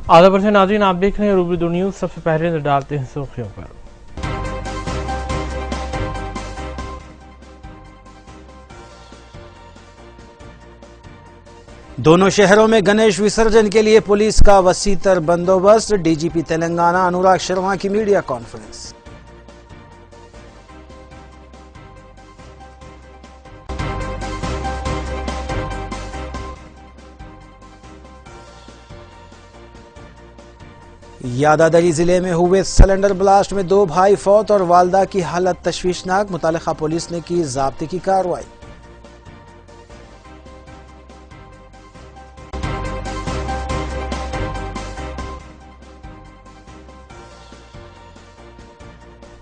आधा से नाज़रीन आप देख रहे हैं रूबरू न्यूज़। सबसे पहले नजर डालते हैं सुर्खियों पर। दोनों शहरों में गणेश विसर्जन के लिए पुलिस का वसीतर बंदोबस्त। डीजीपी तेलंगाना अनुराग शर्मा की मीडिया कॉन्फ्रेंस। यादादरी जिले में हुए सिलेंडर ब्लास्ट में 2 भाई फौत और वालदा की हालत तशवीशनाक। मुतालिका पुलिस ने की ज़ाब्ते की कार्रवाई।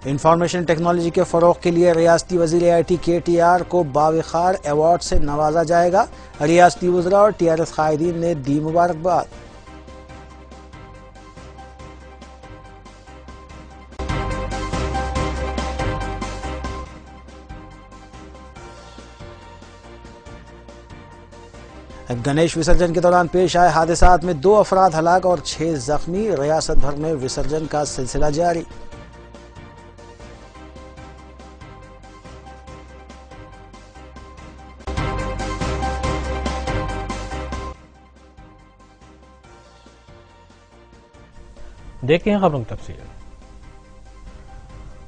इंफॉर्मेशन टेक्नोलॉजी के फरोग के लिए रियासती वजीर IT KTR को बावखार अवार्ड से नवाजा जाएगा। रियासती वज़रा और TRS कायदीन ने दी मुबारकबाद। गणेश विसर्जन के दौरान पेश आए हादसात में 2 अफराद हलाक और 6 जख्मी। रियासत भर में विसर्जन का सिलसिला जारी। देखते हैं खबरों की तफसील।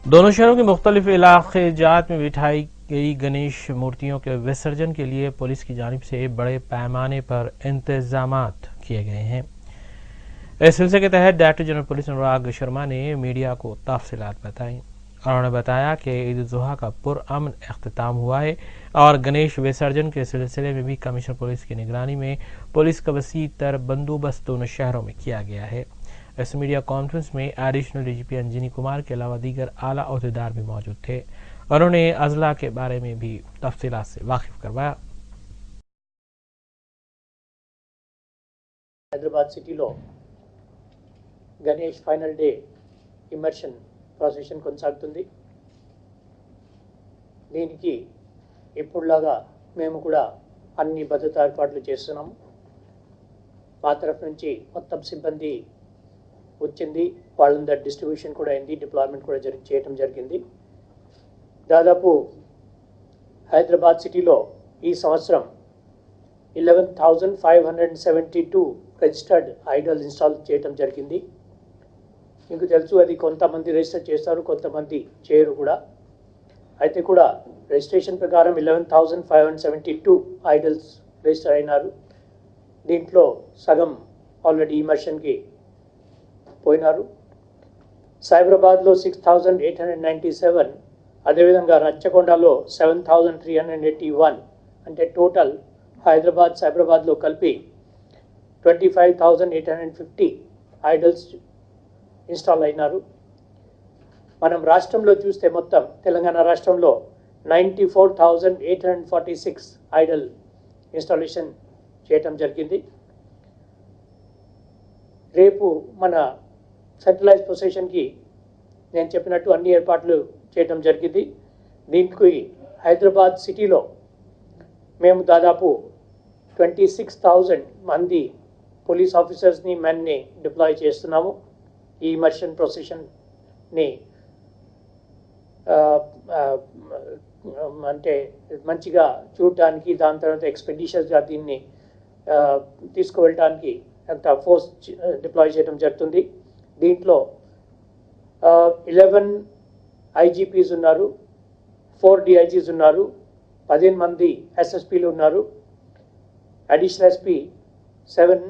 दोनों शहरों के मुख्तलिफ इलाके जात में बिठाई गई गणेश मूर्तियों के विसर्जन के लिए पुलिस की जानिब से बड़े पैमाने पर इंतजामात किए गए हैं। इस सिलसिले के तहत director general police Anurag Sharma ने मीडिया को तफसीलात बताई। उन्होंने बताया कि ईद उज़-ज़ुहा का पुरअमन अख्तिताम हुआ है और गणेश विसर्जन के सिलसिले में भी कमिश्नर पुलिस की निगरानी में पुलिस का वसीतर बंदोबस्त दोनों शहरों में किया गया है। इस मीडिया कॉन्फ्रेंस में एडिशनल डीजीपी अंजनी कुमार के अलावा दीगर आला ओहदेदार भी मौजूद थे। उन्होंने अजला के बारे में भी तफसीलात से वाकिफ करवाया। హైదరాబాద్ సిటీలో Ganesh final day immersion procession కొనసాగుతుంది. దీనికి ఎప్పుడులాగా మేము కూడా అన్ని భద్రతా ఏర్పాట్లు చేస్తున్నాము. మా తరఫు నుంచి మొత్తం సిబ్బంది వచ్చింది, వాళ్ళందరి డిస్ట్రిబ్యూషన్ కూడా అయింది, డిప్లాయ్మెంట్ కూడా చేయడం జరిగింది. దాదాపు హైదరాబాద్ సిటీలో ఈ సంవత్సరం 11,572 రిజిస్టర్డ్ ఐడల్ ఇన్స్టాల్ చేయడం జరిగింది. మీకు తెలుసు, అది కొంతమంది రిజిస్టర్ చేస్తారు, కొంతమంది చేయరు కూడా. అయితే కూడా రిజిస్ట్రేషన్ ప్రకారం 11,572 ఐడల్స్ రిజిస్టర్ అయినారు. దీంట్లో సగం ఆల్రెడీ ఇమర్షన్కి పోయినారు. సైబరాబాద్లో 6,897, అదేవిధంగా రచ్చకొండలో 7,381, అంటే టోటల్ హైదరాబాద్ సైబరాబాద్లో కలిపి 25,850 ఐడల్స్ ఇన్స్టాల్ అయినారు. మనం రాష్ట్రంలో చూస్తే మొత్తం తెలంగాణ రాష్ట్రంలో 94,846 ఐడల్ ఇన్స్టాలేషన్ చేయటం జరిగింది. రేపు మన సెంట్రలైజ్ పొజిషన్కి నేను చెప్పినట్టు అన్ని ఏర్పాట్లు చేయడం జరిగింది. దీనికి హైదరాబాద్ సిటీలో మేము దాదాపు 26,000 మంది పోలీస్ ఆఫీసర్స్ని మెన్ని డిప్లాయ్ చేస్తున్నాము. ఈ ఇమర్షన్ ప్రొసెషన్ని అంటే మంచిగా చూడటానికి, దాని తర్వాత ఎక్స్పెడిషన్స్గా దీన్ని తీసుకువెళ్ళడానికి అంత ఫోర్స్ డిప్లాయ్ చేయడం జరుగుతుంది. దీంట్లో 11 IGPs ఉన్నారు, 4 DIGs ఉన్నారు, 15 మంది SSPలు ఉన్నారు, అడిషనల్ SP 7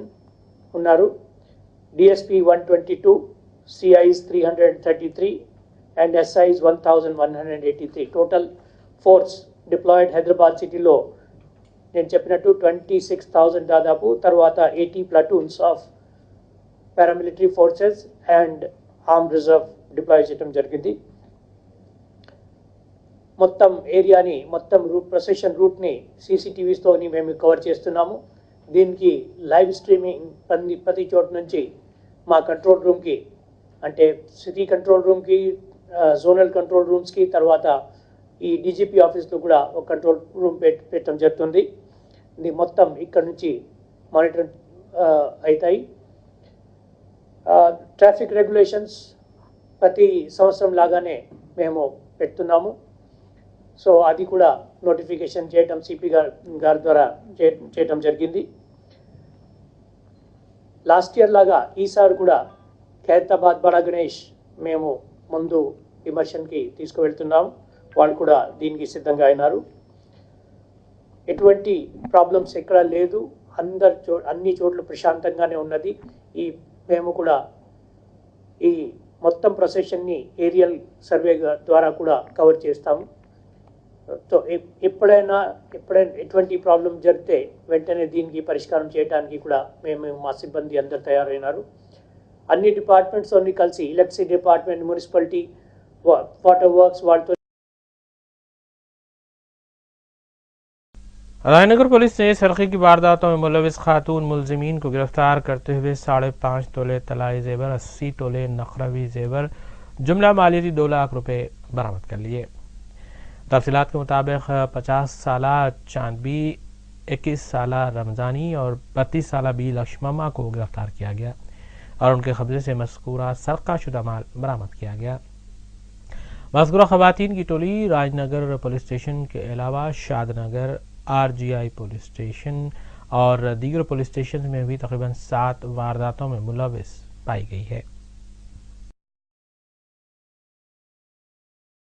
ఉన్నారు, DSP 122, CIs 333 and SIs 1,183. Total force deployed Hyderabad సిటీలో నేను చెప్పినట్టు 26,000 దాదాపు. తర్వాత 80 platoons of paramilitary forces and arm reserve deploy చేయడం జరిగింది. మొత్తం ఏరియాని, మొత్తం ప్రొసెషన్ రూట్ని CCTVస్తో మేము కవర్ చేస్తున్నాము. దీనికి లైవ్ స్ట్రీమింగ్ ప్రతి చోటు నుంచి మా కంట్రోల్ రూమ్కి, అంటే సిటీ కంట్రోల్ రూమ్కి, జోనల్ కంట్రోల్ రూమ్స్కి, తర్వాత ఈ DGP ఆఫీస్లో కూడా ఒక కంట్రోల్ రూమ్ పెట్టడం జరుగుతుంది. ఇది మొత్తం ఇక్కడ నుంచి మానిటర్ అవుతాయి. ట్రాఫిక్ రెగ్యులేషన్స్ ప్రతి సంవత్సరం లాగానే మేము పెడుతున్నాము. సో అది కూడా నోటిఫికేషన్ చేయటం సిపి గారి ద్వారా చేయటం జరిగింది. లాస్ట్ ఇయర్ లాగా ఈసారి కూడా ఖైరతాబాద్ బడా గణేష్ మేము ముందు ఇమర్షన్కి తీసుకువెళ్తున్నాము. వాళ్ళు కూడా దీనికి సిద్ధంగా అయినారు. ఎటువంటి ప్రాబ్లమ్స్ ఎక్కడా లేదు. అన్ని చోట్ల ప్రశాంతంగానే ఉన్నది. మేము కూడా ఈ మొత్తం ప్రొసెషన్ని ఏరియల్ సర్వే ద్వారా కూడా కవర్ చేస్తాము. సో ఎప్పుడైనా ఎటువంటి ప్రాబ్లం జరిగితే వెంటనే దీనికి పరిష్కారం చేయడానికి కూడా మా సిబ్బంది అందరు తయారైనారు. అన్ని డిపార్ట్మెంట్స్ అన్ని కలిసి electricity department, municipality, water works వాళ్ళతో रायनगर पुलिस ने सरखी की वारदातों में मुलविस खातून मुलजिमीन को गिरफ्तार करते हुए 5.5 तोले तलाई जेवर, 80 तोले नखरवी जेवर, जुमला मालियती 2 लाख रुपए बरामद कर लिए। तफसीलात के मुताबिक 50 साला चांदबी, 21 साला रमजानी और 32 साला बी लक्ष्मम्मा को गिरफ्तार किया गया और उनके कब्जे से मज़कूरा सरका शुदा माल बरामद किया गया। मज़कूरा खवातीन की टोली राजनगर पुलिस स्टेशन के अलावा शादनगर, RGI पुलिस स्टेशन और दीगर पुलिस स्टेशन में भी तकरीबन 7 वारदातों में मुलविस पाई गई है।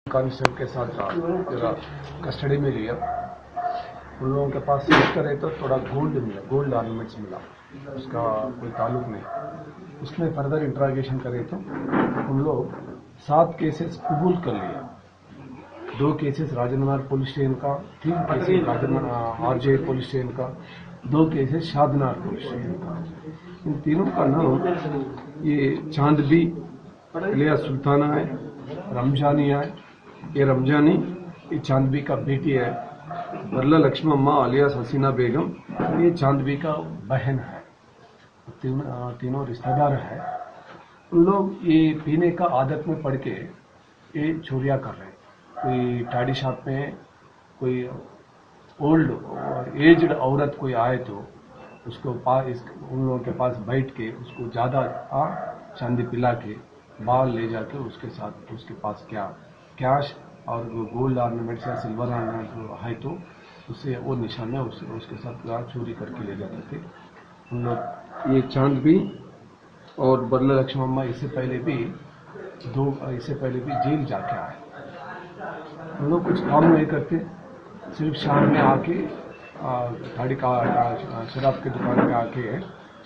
कांस्टेबल के साथ जरा कस्टडी में लिया। उन लोगों के पास सर्च करे तो थोड़ा गोल्ड मिला, गोल्ड ऑर्नामेंट्स मिला, उसका कोई ताल्लुक नहीं। उसमें फर्दर इंट्रागेशन करे तो उन लोग 7 केसेस कबूल कर लिया। 2 केसेस राजनगर पुलिस स्टेशन का, 3 cases Rajnagar RGI police station का, 2 केसेस शादनगर पुलिस स्टेशन का। इन तीनों का नाम ये चांदबी लिया सुल्ताना है, रमजानी है। ये रमजानी ये चांदबी का बेटी है। बरला लक्ष्मम्मा अलियास हसीना बेगम ये चांदबी का बहन है। तीनों रिश्तेदार है। उन लोग ये पीने का आदत में पड़ के ये चोरियां कर रहे हैं। कोई टाडी शॉप में कोई ओल्ड एज्ड औरत कोई आए तो उसको उन लोगों के पास बैठ के उसको ज़्यादा चांदी पिला के बाल ले जाके उसके साथ उसके पास क्या कैश और गोल्ड ऑर्नामेंट्स या सिल्वर ऑर्नामेंट है तो उससे वो निशान में उसके साथ चोरी करके ले जाते थे उन लोग। ये चांदबी और बरला लक्ष्मम्मा इससे पहले भी जेल जाके आए। हम लोग कुछ काम नहीं करते, सिर्फ शाम में आके गाड़ी का शराब की दुकान पे आके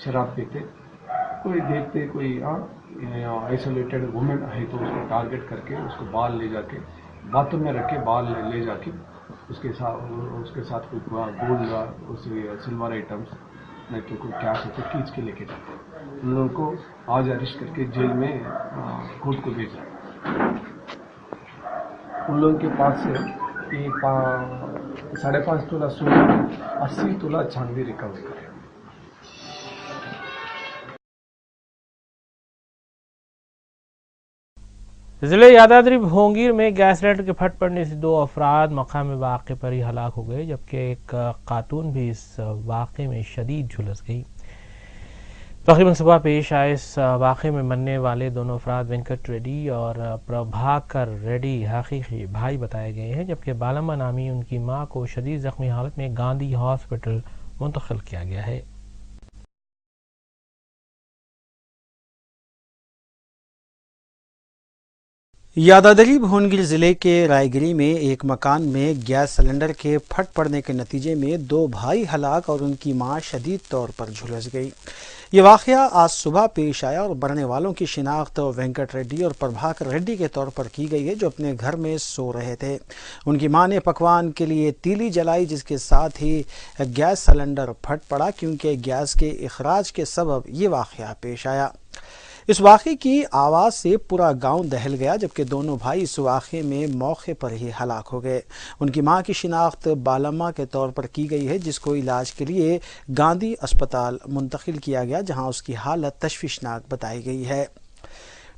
शराब पीते। कोई देखते कोई आइसोलेटेड वुमेन है तो उसको टारगेट करके उसको बाल ले जाके बाथरूम में रख के बाल ले जाके उसके साथ कोई गोल्ड सिल्वर आइटम्स नहीं तो कोई कैश होते खींच के लेके जाते। उन लोगों को आज अरेस्ट करके जेल में कोर्ट को भेजा। उन लोगों के पास से 5.5 तोला सोना, 80 तोला चांदी रिकवर करे। जिले यादाद्री भोंगीर में गैस सिलेंडर के फट पड़ने से 2 अफराद मकाम वाक़े पर ही हलाक हो गए, जबकि एक खातून भी इस वाक़े में शदीद झुलस गई। तकरीबन सुबह पेश आए इस वाक़े में मरने वाले दोनों अफराद वेंकट रेड्डी और प्रभाकर रेड्डी हकीकी भाई बताए गए हैं, जबकि बालम्मा नामी उनकी मां को शदीद जख्मी हालत में गांधी हॉस्पिटल मुंतकिल किया गया है। यादाद्री भुवनगिर जिले के रायगिरी में एक मकान में गैस सिलेंडर के फट पड़ने के नतीजे में 2 भाई हलाक और उनकी मां शदीद तौर पर झुलस गई। ये वाक़या आज सुबह पेश आया और मरने वालों की शिनाख्त वेंकट रेड्डी और प्रभाकर रेड्डी के तौर पर की गई है, जो अपने घर में सो रहे थे। उनकी मां ने पकवान के लिए तीली जलाई, जिसके साथ ही गैस सिलेंडर फट पड़ा, क्योंकि गैस के इखराज के सबब ये वाक़या पेश आया। इस वाक़े की आवाज़ से पूरा गांव दहल गया, जबकि दोनों भाई इस वाक़े में मौके पर ही हलाक हो गए। उनकी मां की शिनाख्त बालम्मा के तौर पर की गई है, जिसको इलाज के लिए गांधी अस्पताल मुंतकिल किया गया, जहां उसकी हालत तशवीशनाक बताई गई है।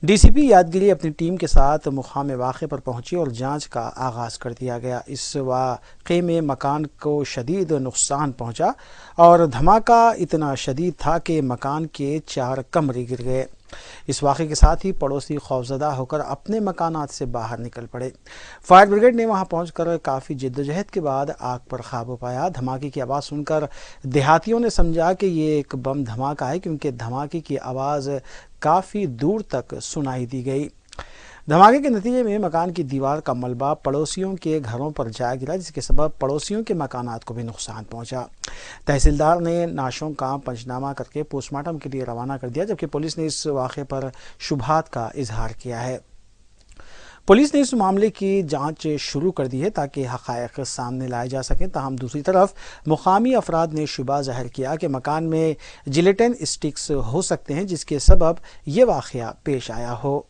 DCP यादगिरी अपनी टीम के साथ मुकाम वाक़े पर पहुंची और जांच का आगाज़ कर दिया गया। इस वाक़े में मकान को शदीद नुकसान पहुंचा और धमाका इतना शदीद था कि मकान के 4 कमरे गिर गए। इस वाक़े के साथ ही पड़ोसी खौफजदा होकर अपने मकानात से बाहर निकल पड़े। फायर ब्रिगेड ने वहां पहुंचकर काफ़ी जिद्दोजहद के बाद आग पर काबू पाया। धमाके की आवाज़ सुनकर देहातियों ने समझा कि ये एक बम धमाका है, क्योंकि धमाके की आवाज़ काफ़ी दूर तक सुनाई दी गई। धमाके के नतीजे में मकान की दीवार का मलबा पड़ोसियों के घरों पर जा गिरा, जिसके सबब पड़ोसियों के मकानात को भी नुकसान पहुंचा। तहसीलदार ने नाशों का पंचनामा करके पोस्टमार्टम के लिए रवाना कर दिया, जबकि पुलिस ने इस वाक़े पर शुबहात का इजहार किया है। पुलिस ने इस मामले की जांच शुरू कर दी है ताकि हक़ाइक़ सामने लाए जा सकें। ताहम दूसरी तरफ मुकामी अफराद ने शुबा ज़ाहिर किया कि मकान में जिलेटिन स्टिक्स हो सकते हैं, जिसके सबब ये वाक़या पेश आया हो।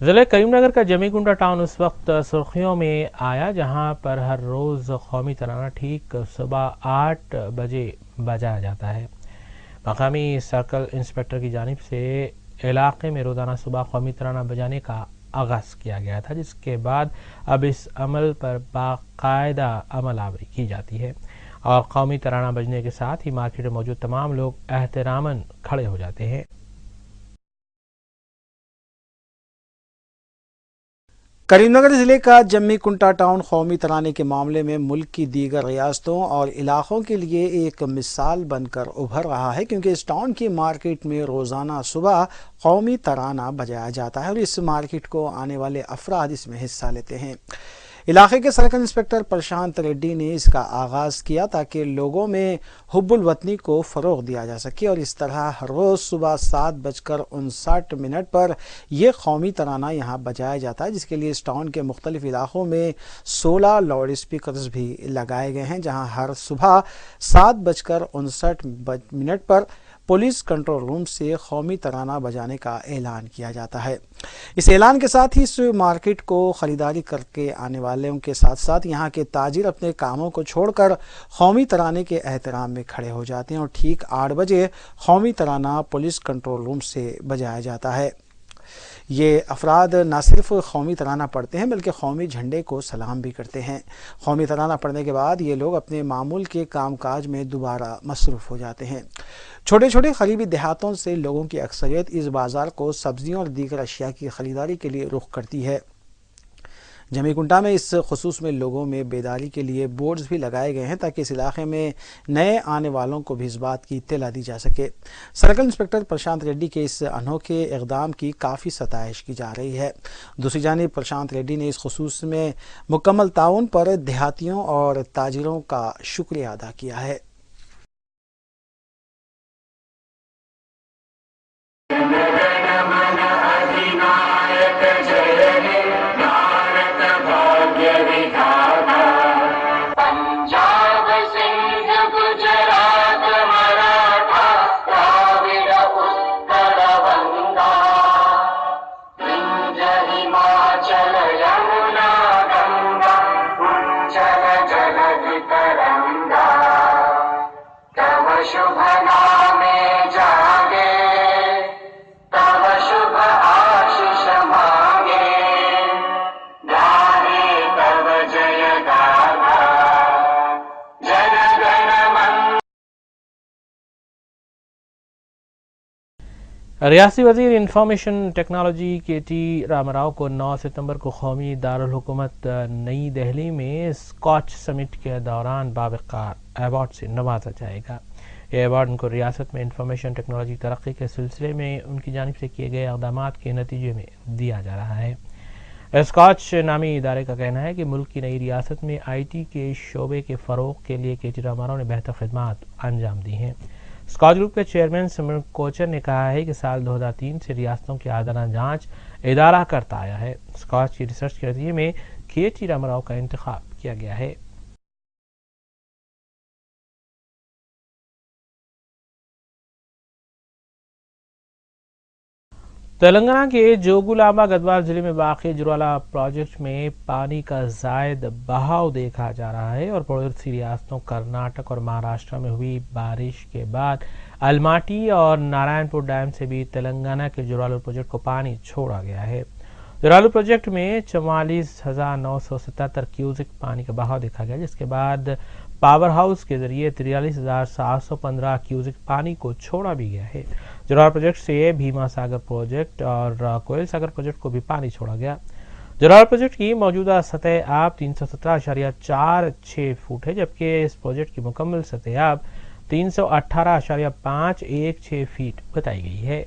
ज़िले करीमनगर का जमीकुंडा टाउन उस वक्त सुर्खियों में आया जहां पर हर रोज़ कौमी तराना ठीक सुबह 8 बजे बजाया जाता है। मकामी सर्कल इंस्पेक्टर की जानिब से इलाके में रोज़ाना सुबह कौमी तराना बजाने का आगाज़ किया गया था, जिसके बाद अब इस अमल पर बाकायदा अमल आवरी की जाती है और कौमी तराना बजने के साथ ही मार्केट में मौजूद तमाम लोग एहतरामन खड़े हो जाते हैं। करीमनगर ज़िले का जमीकुंटा टाउन कौमी तराने के मामले में मुल्क की दीगर रियासतों और इलाक़ों के लिए एक मिसाल बनकर उभर रहा है, क्योंकि इस टाउन की मार्केट में रोज़ाना सुबह कौमी तराना बजाया जाता है और इस मार्केट को आने वाले अफराद इसमें हिस्सा लेते हैं। इलाके के सर्कल इंस्पेक्टर प्रशांत रेड्डी ने इसका आगाज़ किया ताकि लोगों में हुब्बुल वतनी को फ़रोग़ दिया जा सके और इस तरह हर रोज़ सुबह 7:59 पर यह कौमी तराना यहाँ बजाया जाता है, जिसके लिए इस टाउन के मुख्तलिफ इलाक़ों में 16 लाउड स्पीकर्स भी लगाए गए हैं, जहाँ हर सुबह 7:59 पर पुलिस कंट्रोल रूम से कौमी तराना बजाने का ऐलान किया जाता है। इस ऐलान के साथ ही इस मार्केट को ख़रीदारी करके आने वालों के साथ साथ यहाँ के ताजिर अपने कामों को छोड़कर कौमी तराने के एहतराम में खड़े हो जाते हैं और ठीक 8 बजे कौमी तराना पुलिस कंट्रोल रूम से बजाया जाता है। ये अफराद न सिर्फ कौमी तराना पढ़ते हैं बल्कि कौमी झंडे को सलाम भी करते हैं। कौमी तराना पढ़ने के बाद ये लोग अपने मामूल के कामकाज में दोबारा मसरूफ़ हो जाते हैं। छोटे छोटे करीबी देहातों से लोगों की अक्सरियत इस बाज़ार को सब्जियों और दीगर अशिया की ख़रीदारी के लिए रुख करती है। जमीकुंटा में इस खुसूस में लोगों में बेदारी के लिए बोर्ड्स भी लगाए गए हैं ताकि इस इलाके में नए आने वालों को भी इस बात की इत्तला दी जा सके। सर्कल इंस्पेक्टर प्रशांत रेड्डी के इस अनोखे इक़दाम की काफ़ी सताइश की जा रही है। दूसरी जानिब प्रशांत रेड्डी ने इस खुसूस में मुकम्मल ताउन पर देहातियों और ताजिरों का शुक्रिया अदा किया है। रियासी वजीर इंफॉर्मेशन टेक्नोलॉजी के टी रामाराव को 9 सितंबर को कौमी दारुल हुकूमत नई दिल्ली में स्कॉच समिट के दौरान बावकार अवार्ड से नवाजा जाएगा। ये अवार्ड उनको रियासत में इंफॉर्मेशन टेक्नोलॉजी तरक्की के सिलसिले में उनकी जानिब से किए गए इक़दाम के नतीजे में दिया जा रहा है। स्कॉच नामी इदारे का कहना है कि मुल्क की नई रियासत में IT के शोबे के फ़रोग़ के लिए के टी रामाराव ने बेहतर खिदमात अंजाम दी हैं। स्कॉच ग्रुप के चेयरमैन सिमरन कोचर ने कहा है कि साल 2003 से रियासतों की आदाना जांच इदारा करता आया है। स्कॉच की रिसर्च के नतीजे में के टी रामाराव का इंतखाब किया गया है। तेलंगाना के जोगुलांबा गढ़वाल जिले में वाक़ जुराला प्रोजेक्ट में पानी का ज़ायद बहाव देखा जा रहा है और पड़ोसी रियासतों कर्नाटक और महाराष्ट्र में हुई बारिश के बाद अलमाटी और नारायणपुर डैम से भी तेलंगाना के जोरालू प्रोजेक्ट को पानी छोड़ा गया है। जोरालू प्रोजेक्ट में 44,977 क्यूसेक पानी का बहाव देखा गया, जिसके बाद पावर हाउस के जरिए 43,715 क्यूसेक पानी को छोड़ा भी गया है। जोरालू प्रोजेक्ट से भीमा सागर प्रोजेक्ट और कोयल सागर प्रोजेक्ट को भी पानी छोड़ा गया। जोरालू प्रोजेक्ट की मौजूदा सतह आब 317.46 फुट है, जबकि इस प्रोजेक्ट की मुकम्मल सतह आब 318.516 फीट बताई गई है।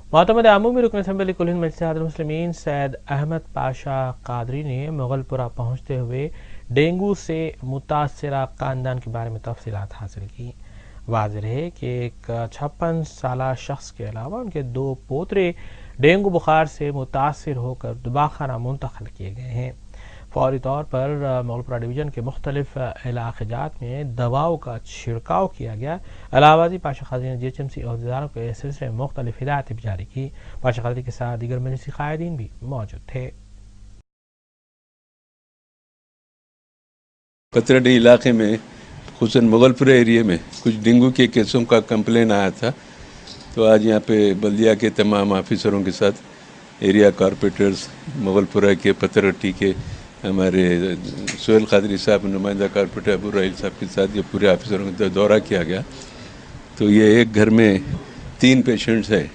मोहतमद आमूमी रुकन असम्बली कुल हिंद मजलिस मुस्लिमीन सैयद अहमद पाशा कादरी ने मुगलपुरा पहुंचते हुए डेंगू से मुतासरा खानदान के बारे में तफसीलात हासिल की। वाज़ेह है कि एक 56 साला शख्स के अलावा उनके 2 पोतरे डेंगू बुखार से मुतासर होकर दवाखाना मुंतकिल किए गए हैं। फौरी तौर पर मुगलपुरा डिवीजन के मुख्तलिफ इलाक़ात में दवाओं का छिड़काव किया गया। अलाहाबादी पाशा कादरी ने GHMC अहदेदारों को इस सिलसिले में मुख्तलिफ हिदायतें भी जारी की। पाशा कादरी के साथ दीगर मजलिसी कायदीन भी मौजूद थे। पतरडी इलाके में खुसूसन मुगलपुरा एरिया में कुछ डेंगू के केसों का कंप्लेन आया था, तो आज यहाँ पे बल्दिया के तमाम ऑफिसरों के साथ एरिया कॉरपोरेटर्स, मुगलपुरा के पतरटी के हमारे सोहेल कादरी साहब, नुमाइंदा कॉरपोरेटर अबू राहिल साहब के साथ ये पूरे ऑफिसरों का दौरा किया गया। तो ये एक घर में 3 पेशेंट्स हैं।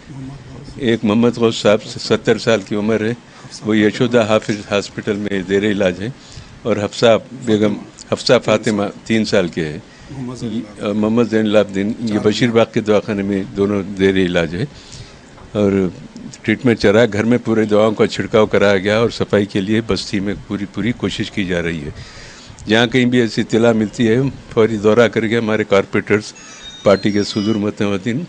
एक मोहम्मद गौस साहब 70 साल की उम्र है, वो यशोदा हाफिज हॉस्पिटल में ज़ेर इलाज है, और हफ्सा फातिमा 3 साल के हैं। मोहम्मद ज़ैनुलाब्दीन ये बशीरबाग के दवाखाने में दोनों ज़ेर इलाज है, और ट्रीटमेंट चल रहा है। घर में पूरे दवाओं का छिड़काव कराया गया और सफाई के लिए बस्ती में पूरी कोशिश की जा रही है। जहाँ कहीं भी ऐसी इत्तला मिलती है फौरी दौरा करके हमारे कॉरपोरेटर्स पार्टी के सुदूर मतवतीन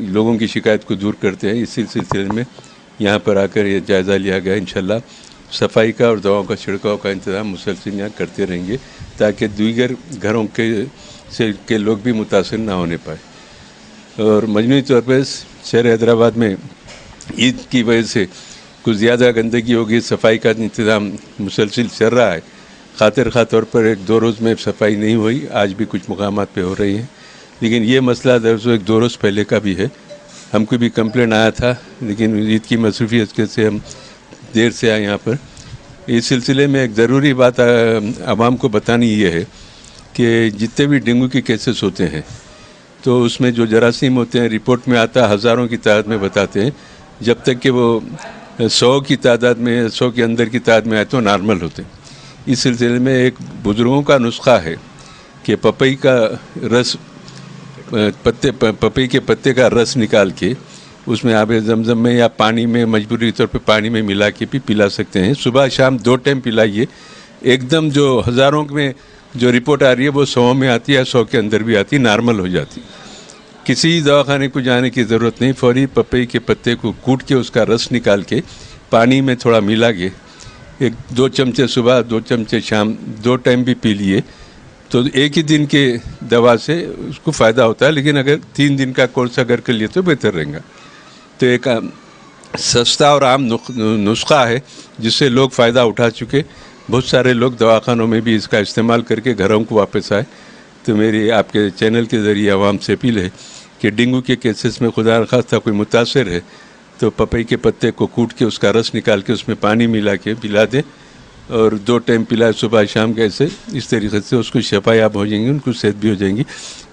लोगों की शिकायत को दूर करते हैं। इसी सिलसिले में यहाँ पर आकर ये जायज़ा लिया गया। इंशाल्लाह सफाई का और दवाओं का छिड़काव का इंतज़ाम मुसलसल यहाँ करते रहेंगे, ताकि दीगर घरों के लोग भी मुतासर ना होने पाए। और मजमूई तौर पर शहर हैदराबाद में ईद की वजह से कुछ ज़्यादा गंदगी होगी, सफाई का इंतज़ाम मुसलसल चल रहा है। खातिर खा तौर पर 1-2 रोज़ में सफाई नहीं हुई, आज भी कुछ मुकामात पे हो रही है, लेकिन ये मसला दरअसल 1-2 रोज़ पहले का भी है। हमको भी कंप्लेन आया था, लेकिन ईद की मसरूफियत से हम देर से आए यहाँ पर। इस सिलसिले में एक ज़रूरी बात आवाम को बतानी ये है कि जितने भी डेंगू के केसेस होते हैं, तो उसमें जो जरासीम होते हैं रिपोर्ट में आता है हज़ारों की तादाद में बताते हैं, जब तक कि वो 100 की तादाद में, 100 के अंदर की तादाद में आए तो नॉर्मल होते हैं। इस सिलसिले में एक बुज़ुर्गों का नुस्खा है कि पपई का रस, पपई के पत्ते का रस निकाल के उसमें आप जमजम में या पानी में, मजबूरी तौर पे पानी में मिला के भी पिला सकते हैं। सुबह शाम 2 टाइम पिलाइए। एकदम जो हज़ारों में जो रिपोर्ट आ रही है वो 100 में आती है, 100 के अंदर भी आती, नॉर्मल हो जाती। किसी दवाखाने को जाने की ज़रूरत नहीं। फौरी पपई के पत्ते को कूट के उसका रस निकाल के पानी में थोड़ा मिला के 1-2 चमचे सुबह, 2 चमचे शाम, 2 टाइम भी पी लिए तो एक ही दिन के दवा से उसको फ़ायदा होता है। लेकिन अगर 3 दिन का कोर्स अगर कर लिए तो बेहतर रहेगा। तो एक सस्ता और आम नुस्खा है जिससे लोग फ़ायदा उठा चुके। बहुत सारे लोग दवाखानों में भी इसका इस्तेमाल करके घरों को वापस आए। तो मेरी आपके चैनल के ज़रिए आवाम से अपील है कि डेंगू के केसेस में खुदा न खास्ता कोई मुतासर है तो पपई के पत्ते को कूट के उसका रस निकाल के उसमें पानी मिला के पिला दें, और 2 टाइम पिलाए सुबह शाम के। ऐसे इस तरीके से उसको शफायाब हो जाएंगी, उनको सेहत भी हो जाएंगी।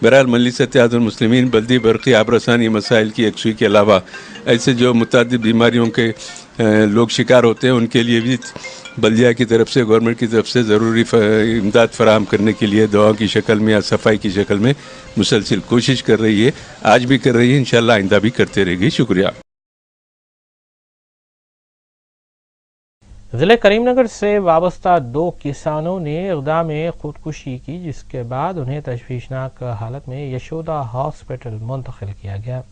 बहरहाल मजलिस इत्तेहादुल मुस्लिमीन बल्दी बरक़ी आबरसानी मसाइल की यकसुई के अलावा ऐसे जो मुतादिद बीमारियों के लोग शिकार होते हैं उनके लिए भी बल्दिया की तरफ से, गवर्नमेंट की तरफ से ज़रूरी इमदाद फराहम करने के लिए दवाओं की शक्ल में या सफाई की शक्ल में मुसलसल कोशिश कर रही है। आज भी कर रही है, इंशाअल्लाह आइंदा भी करते रहेगी। शुक्रिया। ज़िले करीमनगर से वाबस्ता 2 किसानों ने इक़दाम खुदकुशी की, जिसके बाद उन्हें तशवीशनाक हालत में यशोदा हॉस्पिटल मुंतकिल किया गया।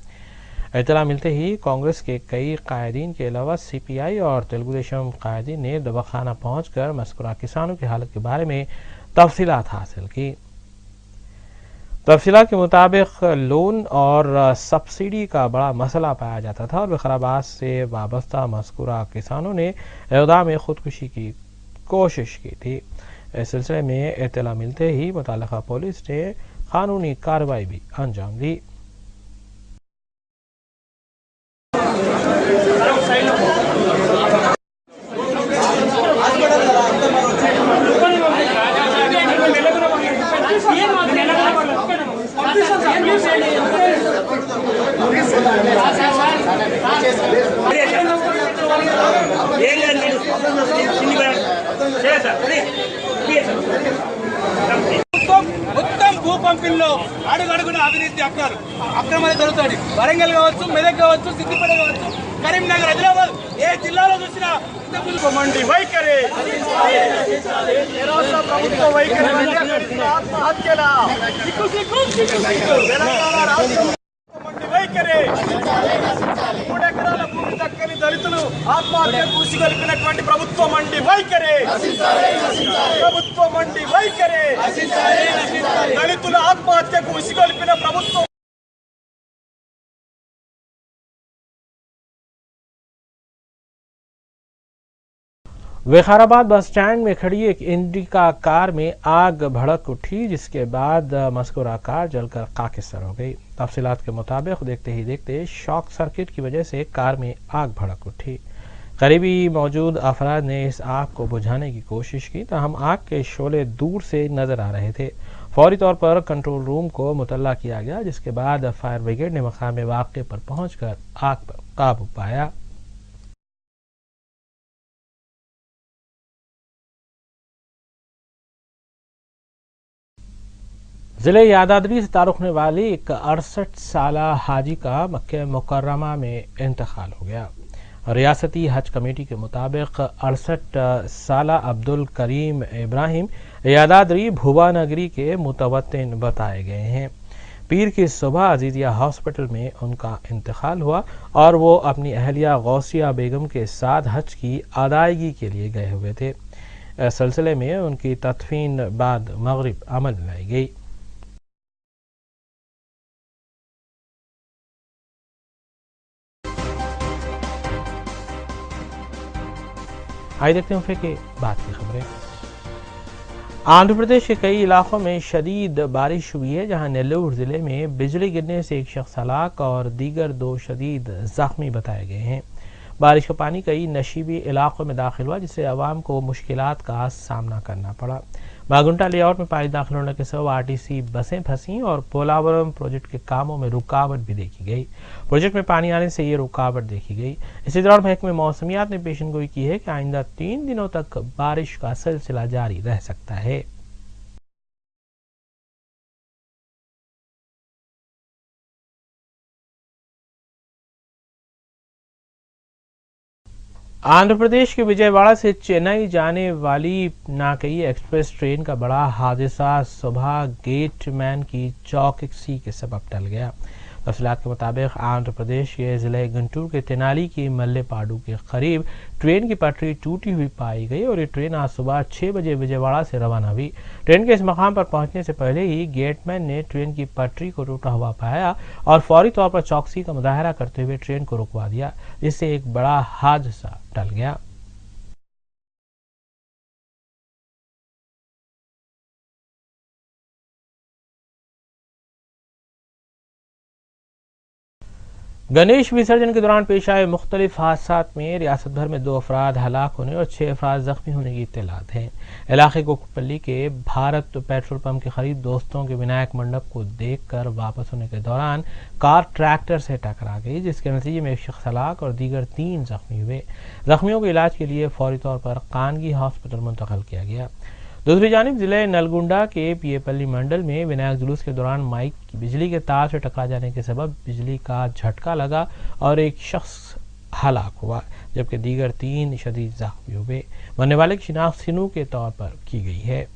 इत्तला मिलते ही कांग्रेस के कई कायदीन के अलावा CPI और तेलुगु देशम कायदीन ने दवाखाना पहुंचकर मज़कूरा किसानों की हालत के बारे में तफसीलात हासिल की। तफसीलात के मुताबिक लोन और सब्सिडी का बड़ा मसला पाया जाता था और विकाराबाद से वाबस्ता मज़कूरा किसानों ने इक़दाम में खुदकुशी की कोशिश की थी। इस सिलसिले में इत्तला मिलते ही मुतल्लिका पुलिस ने कानूनी कार्रवाई भी अंजाम दी। మొత్తం భూ పంపిణీలో అడుగడుగున అవినీతి అక్రమాలు జరుగుతాయి. వరంగల్ కావచ్చు, మెదక్ కావచ్చు, సిద్దిపేట కావచ్చు, కరీంనగర్, ఆదిలాబాద్ ఏ జిల్లాలో చూసినా మండి వైఖరి ప్రభుత్వ వైఖరి ఆత్మహత్యల మండి వైఖరి 3 ఎకరాల భూమి దక్కని దళితులు ఆత్మహత్య కూసిగొలిపినటువంటి ప్రభుత్వ మండి వైఖరి ప్రభుత్వ మండి వైఖరి దళితుల ఆత్మహత్య కూసిగొలిపిన ప్రభుత్వం विकाराबाद बस स्टैंड में खड़ी एक इंडिका कार में आग भड़क उठी, जिसके बाद मज़कूरा कार जलकर खाकिस्तान हो गई। तफसीलात के मुताबिक देखते ही देखते शॉक सर्किट की वजह से कार में आग भड़क उठी। करीबी मौजूद अफराद ने इस आग को बुझाने की कोशिश की, ताहम आग के शोले दूर से नजर आ रहे थे। फौरी तौर पर कंट्रोल रूम को मुतल्ला किया गया, जिसके बाद फायर ब्रिगेड ने मकाम वाक़े पर पहुंचकर आग पर काबू पाया। जिले यादाद्री से ताल्लुक़ रखने वाली एक 68 साला हाजी का मक्के मुकर्रमा में इंतकाल हो गया। रियासती हज कमेटी के मुताबिक 68 साला अब्दुल करीम इब्राहिम यादाद्री भुवानगरी के मुतवत्तिन बताए गए हैं। पीर की सुबह अजीजिया हॉस्पिटल में उनका इंतकाल हुआ और वो अपनी अहलिया गौसिया बेगम के साथ हज की अदायगी के लिए गए हुए थे। इस सिलसिले में उनकी तदफीन बाद मगरिब अमल में लाई गई। आइए देखते हैं फिर के बाद की खबरें। आंध्र प्रदेश के कई इलाकों में शदीद बारिश हुई है, जहां नेल्लोर जिले में बिजली गिरने से एक शख्स हलाक और दीगर 2 शदीद जख्मी बताए गए हैं। बारिश का पानी कई नशीबी इलाकों में दाखिल हुआ, जिससे अवाम को मुश्किलात का सामना करना पड़ा। मागुंटा लेआउट में पानी दाखिल होने के सबब आरटीसी बसें फंसी और पोलावरम प्रोजेक्ट के कामों में रुकावट भी देखी गई। प्रोजेक्ट में पानी आने से ये रुकावट देखी गई। इसी दौरान महकमे मौसमियात ने पेशनगोई की है कि आइंदा 3 दिनों तक बारिश का सिलसिला जारी रह सकता है। आंध्र प्रदेश के विजयवाड़ा से चेन्नई जाने वाली नाकई एक्सप्रेस ट्रेन का बड़ा हादसा सुबह गेटमैन की चौकसी के सबब टल गया। तफसीलात के मुताबिक आंध्र प्रदेश के जिले गुंटूर के तेनाली की मल्लेपाडू के करीब ट्रेन की पटरी टूटी हुई पाई गई और ये ट्रेन आज सुबह 6 बजे विजयवाड़ा से रवाना हुई। ट्रेन के इस मकाम पर पहुंचने से पहले ही गेटमैन ने ट्रेन की पटरी को टूटा हुआ पाया और फौरी तौर पर चौकसी का मुजाहरा करते हुए ट्रेन को रुकवा दिया, जिससे एक बड़ा हादसा टल गया। गणेश विसर्जन के दौरान पेश आए मुख्तलिफ हादसात में रियासत भर में 2 अफराद हलाक होने और 6 अफराद जख्मी होने की इत्तलात है। इलाके कोकपल्ली के भारत पेट्रोल पंप के करीब दोस्तों के विनायक मंडप को देखकर वापस होने के दौरान कार ट्रैक्टर से टकरा गई, जिसके नतीजे में एक शख्स हलाक और दीगर 3 जख्मी हुए। जख्मियों को इलाज के लिए फौरी तौर पर कानगी हॉस्पिटल मुंतकिल किया गया। दूसरी जानिब जिले नलगुंडा के पीएपल्ली मंडल में विनायक जुलूस के दौरान माइक की बिजली के तार से टकरा जाने के सबब बिजली का झटका लगा और एक शख्स हलाक हुआ, जबकि दीगर 3 शदीद जख्मी हुए। मरने वाले की शिनाख्त सिनू के तौर पर की गई है।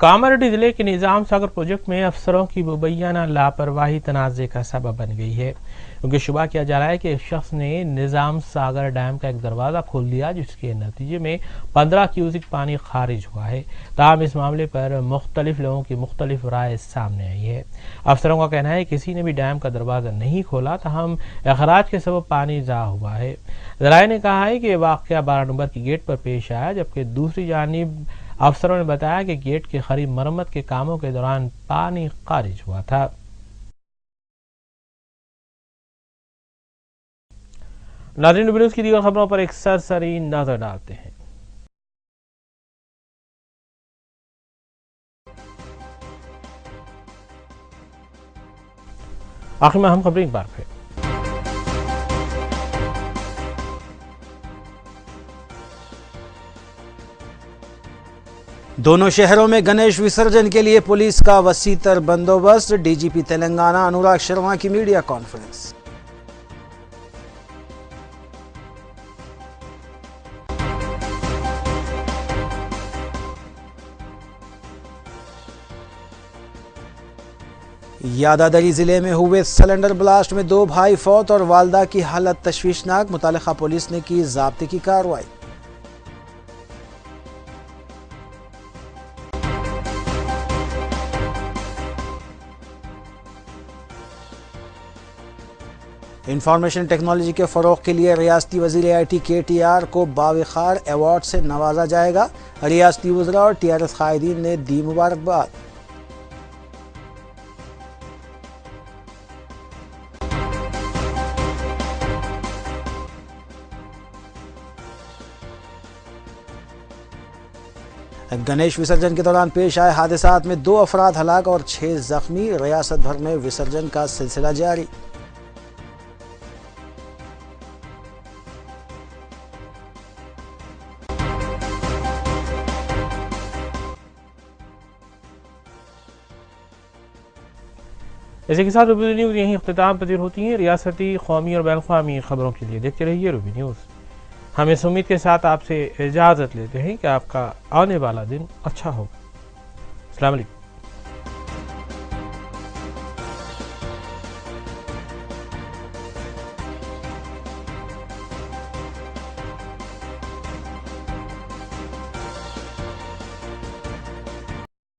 कामारेड्डी जिले के निजाम सागर प्रोजेक्ट में अफसरों की मुबैना लापरवाही तनाज़े का सबब बन गई है, क्योंकि शुबा किया जा रहा है कि एक शख्स ने निजाम सागर डैम का एक दरवाज़ा खोल दिया, जिसके नतीजे में 15 क्यूसिक पानी खारिज हुआ है। ताहम इस मामले पर मुख्तलिफ लोगों की मुख्तलिफ राय सामने आई है। अफसरों का कहना है किसी ने भी डैम का दरवाज़ा नहीं खोला, ताहम अखराज के सबब पानी ज़ाया हुआ है। ज़राए ने कहा है कि यह वाक़या 12 नंबर की गेट पर पेश आया, जबकि दूसरी जानिब अफसरों ने बताया कि गेट की खरीब मरम्मत के कामों के दौरान पानी खारिज हुआ था। नाज़रीन, रूबी न्यूज़ की दीगर खबरों पर एक सरसरी नजर डालते हैं। आखिर में हम खबरें एक बार फिर। दोनों शहरों में गणेश विसर्जन के लिए पुलिस का वसीतर बंदोबस्त। डीजीपी तेलंगाना अनुराग शर्मा की मीडिया कॉन्फ्रेंस। यादादरी जिले में हुए सिलेंडर ब्लास्ट में 2 भाई फौत और वालदा की हालत तशवीशनाक। मुतालिका पुलिस ने की ज़ाब्ते की कार्रवाई। इंफॉर्मेशन टेक्नोलॉजी के फ़रोग़ के लिए रियासती वज़ीर IT KTR को बावक़ार अवार्ड से नवाजा जाएगा। रियासती वज़रा और TRS कायदीन ने दी मुबारकबाद। गणेश विसर्जन के दौरान पेश आए हादसात में 2 अफराद हलाक और 6 जख्मी। रियासत भर में विसर्जन का सिलसिला जारी। इसी के साथ रूबी न्यूज़ यहीं इख्तिताम पजीर होती है। रियासती, कौमी और बैनुल-अक़वामी खबरों के लिए देखते रहिए रूबी न्यूज़। हम इस उम्मीद के साथ आपसे इजाज़त लेते हैं कि आपका आने वाला दिन अच्छा होगा। अस्सलाम वालेकुम।